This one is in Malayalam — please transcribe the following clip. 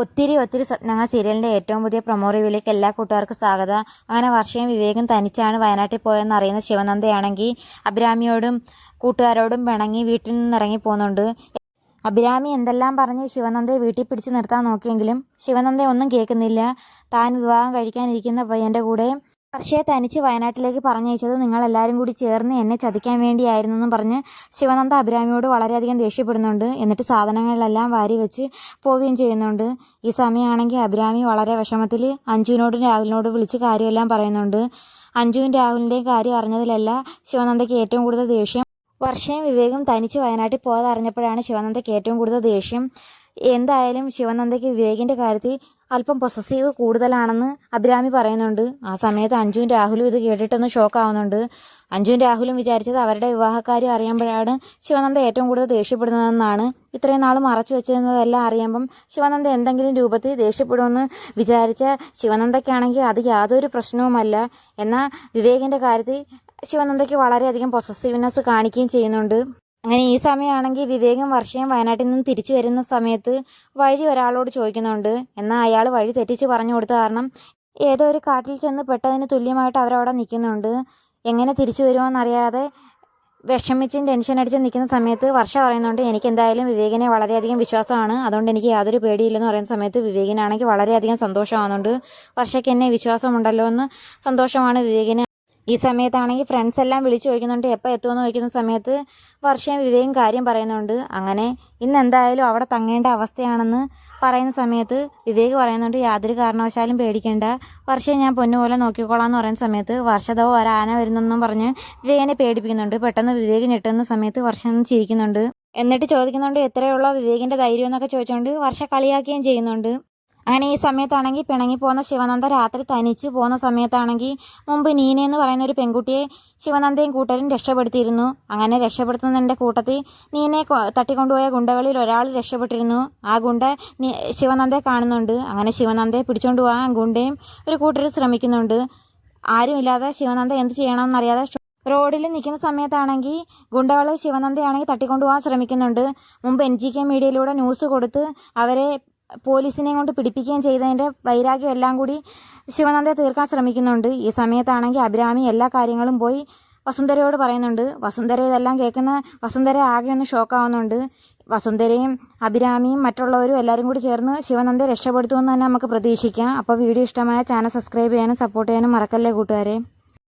ഒത്തിരി സ്വപ്നങ്ങൾ സീരിയലിന്റെ ഏറ്റവും പുതിയ പ്രൊമോ റിവ്യൂയിലേക്ക് എല്ലാ കൂട്ടുകാർക്കും സ്വാഗതം. അങ്ങനെ വർഷയും വിവേകും തനിച്ചാണ് വയനാട്ടിൽ പോയെന്ന് അറിയുന്ന ശിവനന്ദയാണെങ്കിൽ അഭിരാമിയോടും കൂട്ടുകാരോടും പിണങ്ങി വീട്ടിൽ നിന്ന് ഇറങ്ങി പോകുന്നുണ്ട്. അഭിരാമി എന്തെല്ലാം പറഞ്ഞ് ശിവനന്ദയെ വീട്ടിൽ പിടിച്ചു നിർത്താൻ നോക്കിയെങ്കിലും ശിവനന്ദ ഒന്നും കേൾക്കുന്നില്ല. താൻ വിവാഹം കഴിക്കാനിരിക്കുന്ന പയ്യന്റെ കൂടെ വർഷയെ തനിച്ച് വയനാട്ടിലേക്ക് പറഞ്ഞയച്ചത് നിങ്ങളെല്ലാവരും കൂടി ചേർന്ന് എന്നെ ചതിക്കാൻ വേണ്ടിയായിരുന്നെന്നും പറഞ്ഞ് ശിവനന്ദ അഭിരാമിയോട് വളരെയധികം ദേഷ്യപ്പെടുന്നുണ്ട്. എന്നിട്ട് സാധനങ്ങളെല്ലാം വാരി വെച്ച് പോവുകയും ചെയ്യുന്നുണ്ട്. ഈ സമയമാണെങ്കിൽ അഭിരാമി വളരെ വിഷമത്തിൽ അഞ്ജുവിനോടും രാഹുലിനോടും വിളിച്ച് കാര്യമെല്ലാം പറയുന്നുണ്ട്. അഞ്ജുവും രാഹുലിൻ്റെയും കാര്യം അറിഞ്ഞതിലല്ല ശിവനന്ദയ്ക്ക് ഏറ്റവും കൂടുതൽ ദേഷ്യം വർഷയും വിവേകും തനിച്ച് വയനാട്ടിൽ പോകാതെ അറിഞ്ഞപ്പോഴാണ് ശിവനന്ദയ്ക്ക് ഏറ്റവും കൂടുതൽ ദേഷ്യം. എന്തായാലും ശിവനന്ദയ്ക്ക് വിവേകിൻ്റെ കാര്യത്തിൽ അല്പം പൊസസീവ് കൂടുതലാണെന്ന് അഭിരാമി പറയുന്നുണ്ട്. ആ സമയത്ത് അഞ്ജുവും രാഹുലും ഇത് കേട്ടിട്ടൊന്ന് ഷോക്കാവുന്നുണ്ട്. അഞ്ജുവും രാഹുലും വിചാരിച്ചത് അവരുടെ വിവാഹക്കാര്യം അറിയുമ്പോഴാണ് ശിവനന്ദ ഏറ്റവും കൂടുതൽ ദേഷ്യപ്പെടുന്നതെന്നാണ്. ഇത്രയും നാൾ മറച്ചു വെച്ചിരുന്നതെല്ലാം അറിയുമ്പം ശിവനന്ദ എന്തെങ്കിലും രൂപത്തിൽ ദേഷ്യപ്പെടുമെന്ന് വിചാരിച്ച ശിവനന്ദയ്ക്കാണെങ്കിൽ അത് യാതൊരു പ്രശ്നവുമല്ല. എന്നാൽ വിവേകിൻ്റെ കാര്യത്തിൽ ശിവനന്ദയ്ക്ക് വളരെയധികം പൊസസീവ്നെസ് കാണിക്കുകയും ചെയ്യുന്നുണ്ട്. അങ്ങനെ ഈ സമയമാണെങ്കിൽ വിവേകും വർഷയും വയനാട്ടിൽ നിന്ന് തിരിച്ചു വരുന്ന സമയത്ത് വഴി ഒരാളോട് ചോദിക്കുന്നുണ്ട്. എന്നാൽ അയാൾ വഴി തെറ്റിച്ച് പറഞ്ഞു കൊടുത്ത കാരണം ഏതോ ഒരു കാട്ടിൽ ചെന്ന് പെട്ടതിന് തുല്യമായിട്ട് അവരവിടെ നിൽക്കുന്നുണ്ട്. എങ്ങനെ തിരിച്ചു വരുമോയെന്നറിയാതെ വിഷമിച്ചും ടെൻഷൻ അടിച്ച് നിൽക്കുന്ന സമയത്ത് വർഷ പറയുന്നുണ്ട്, എനിക്ക് എന്തായാലും വിവേകിനെ വളരെയധികം വിശ്വാസമാണ്, അതുകൊണ്ട് എനിക്ക് യാതൊരു പേടിയില്ലെന്ന് പറയുന്ന സമയത്ത് വിവേകിനാണെങ്കിൽ വളരെയധികം സന്തോഷമാകുന്നുണ്ട്. വർഷയ്ക്ക് എന്നെ വിശ്വാസമുണ്ടല്ലോ എന്ന് സന്തോഷമാണ് വിവേകിന്. ഈ സമയത്താണെങ്കിൽ ഫ്രണ്ട്സ് എല്ലാം വിളിച്ചു ചോദിക്കുന്നുണ്ട് എപ്പോൾ എത്തുമെന്ന് ചോദിക്കുന്ന സമയത്ത് വർഷയും വിവേകും കാര്യം പറയുന്നുണ്ട്. അങ്ങനെ ഇന്ന് എന്തായാലും അവിടെ തങ്ങേണ്ട അവസ്ഥയാണെന്ന് പറയുന്ന സമയത്ത് വിവേക് പറയുന്നുണ്ട്, യാതൊരു കാരണവശാലും പേടിക്കേണ്ട, വർഷയെ ഞാൻ പൊന്നുപോലെ നോക്കിക്കോളാം എന്ന് പറയുന്ന സമയത്ത് വർഷതോ ഒരാന വരുന്നെന്നും പറഞ്ഞ് വിവേകിനെ പേടിപ്പിക്കുന്നുണ്ട്. പെട്ടെന്ന് വിവേക് ഞെട്ടുന്ന സമയത്ത് വർഷം ചിരിക്കുന്നുണ്ട്. എന്നിട്ട് ചോദിക്കുന്നുണ്ട് എത്രയുള്ള വിവേകിൻ്റെ ധൈര്യം എന്നൊക്കെ ചോദിച്ചുകൊണ്ട് വർഷ കളിയാക്കുകയും ചെയ്യുന്നുണ്ട്. അങ്ങനെ ഈ സമയത്താണെങ്കിൽ പിണങ്ങി പോകുന്ന ശിവനന്ദ രാത്രി തനിച്ച് പോകുന്ന സമയത്താണെങ്കിൽ മുമ്പ് നീന എന്ന് പറയുന്ന ഒരു പെൺകുട്ടിയെ ശിവനന്ദയും കൂട്ടരും രക്ഷപ്പെടുത്തിയിരുന്നു. അങ്ങനെ രക്ഷപ്പെടുത്തുന്നതിൻ്റെ കൂട്ടത്തിൽ നീനയെ തട്ടിക്കൊണ്ടുപോയ ഗുണ്ടകളിൽ ഒരാൾ രക്ഷപ്പെട്ടിരുന്നു. ആ ഗുണ്ട ശിവനന്ദയെ കാണുന്നുണ്ട്. അങ്ങനെ ശിവനന്ദയെ പിടിച്ചുകൊണ്ട് പോകാൻ ഗുണ്ടയും ഒരു കൂട്ടർ ശ്രമിക്കുന്നുണ്ട്. ആരുമില്ലാതെ ശിവനന്ദ എന്ത് ചെയ്യണമെന്നറിയാതെ റോഡിൽ നിൽക്കുന്ന സമയത്താണെങ്കിൽ ഗുണ്ടകൾ ശിവനന്ദയാണെങ്കിൽ തട്ടിക്കൊണ്ടുപോകാൻ ശ്രമിക്കുന്നുണ്ട്. മുമ്പ് NGK മീഡിയയിലൂടെ ന്യൂസ് കൊടുത്ത് അവരെ പോലീസിനെയും കൊണ്ട് പിടിപ്പിക്കുകയും ചെയ്തതിൻ്റെ വൈരാഗ്യം എല്ലാം കൂടി ശിവനന്ദയെ തീർക്കാൻ ശ്രമിക്കുന്നുണ്ട്. ഈ സമയത്താണെങ്കിൽ അഭിരാമി എല്ലാ കാര്യങ്ങളും പോയി വസുന്ധരയോട് പറയുന്നുണ്ട്. വസുന്ധര ഇതെല്ലാം കേൾക്കുന്ന വസുന്ധര ആകെ ഒന്ന് ഷോക്കാവുന്നുണ്ട്. വസുന്ധരയും അഭിരാമിയും മറ്റുള്ളവരും എല്ലാവരും കൂടി ചേർന്ന് ശിവനന്ദയെ രക്ഷപ്പെടുത്തുമെന്ന് തന്നെ നമുക്ക് പ്രതീക്ഷിക്കാം. അപ്പോൾ വീഡിയോ ഇഷ്ടമായ ചാനൽ സബ്സ്ക്രൈബ് ചെയ്യാനും സപ്പോർട്ട് ചെയ്യാനും മറക്കല്ലേ കൂട്ടുകാരെ.